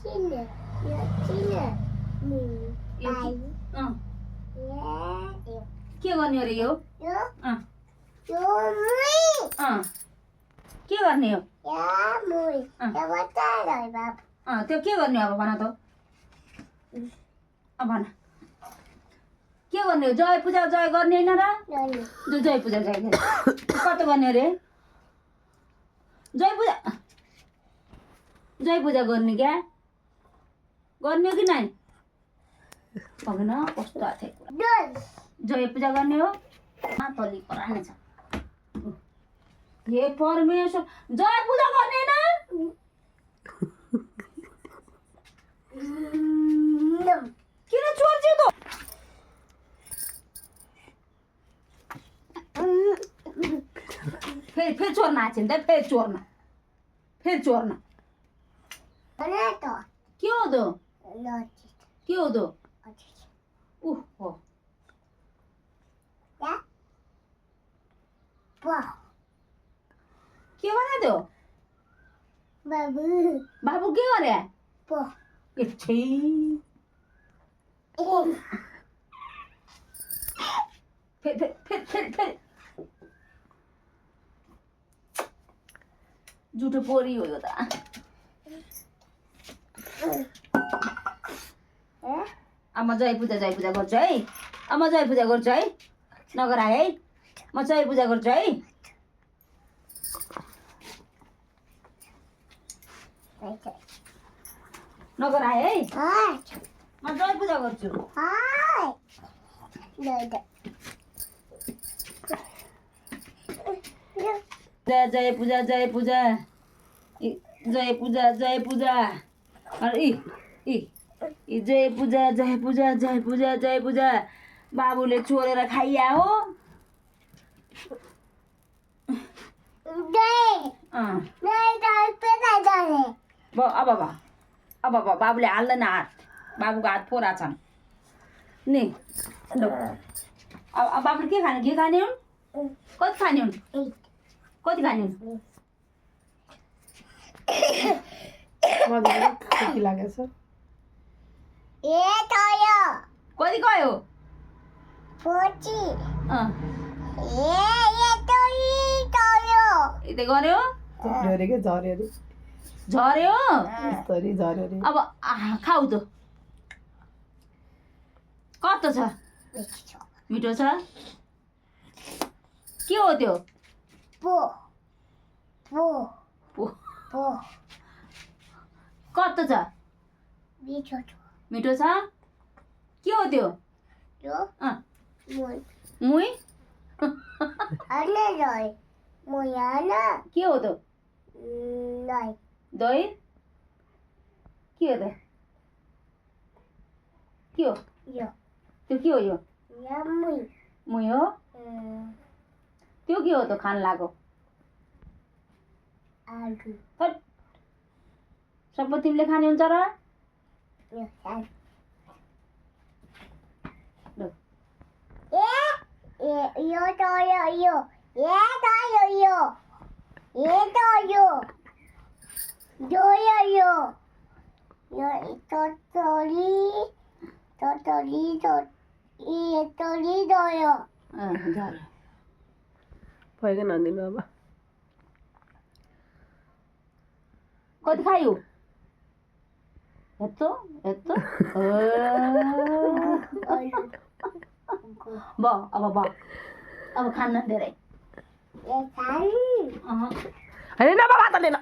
Chile. Chile. के गर्ने अरे यो के गर्ने हो त्यो के गर्ने अब भन त अब भन के गर्ने हो जय पूजा जय गर्ने हैन र जय पूजा जय गर्ने कता गर्ने अरे जय पूजा गर्ने क्या गर्ने हो कि नाइ भगन कस्तो आथे जय पूजा गर्ने हो तली पराने छ हे परमेश्वर जय पूजा गर्ने हैन किन चोर्छौ त फेरि चोर्न आछन् त फेरि चोर्न के हो त के हो त हो के भने त्यो बाबु के गरे फेरि झुटो पोरी हो यो त अब म जय पूजा गर्छु है अब म जय पूजा गर्छु है नगर आए है म जय पूजा गर्छु है नगर आए है म जय पूजा गर्छु जय पूजा अरे जय पूजा बाबुले चोरेर खाइया हो अब बाबुले हाल्दैन हात बाबुको हात फोरा छन् नि अब बाबुले के खाने हुन् कति खाने हुन् कति लागेछ कति गयो यतै गऱ्यो झर्यो अब खाऊ त कस्तो छ मिठो छ के हो त्यो कस्तो छ मिठो छ के हो त्यो मुई के हो त दही के हो त के हो त्यो के हो यो मुई हो त्यो के हो त खान लाग्यो सबै तिमीले खाने हुन्छ र भएन नदिनु अब कति खायो यत्रो अब खान्न धेरै होइन बाबा त लिन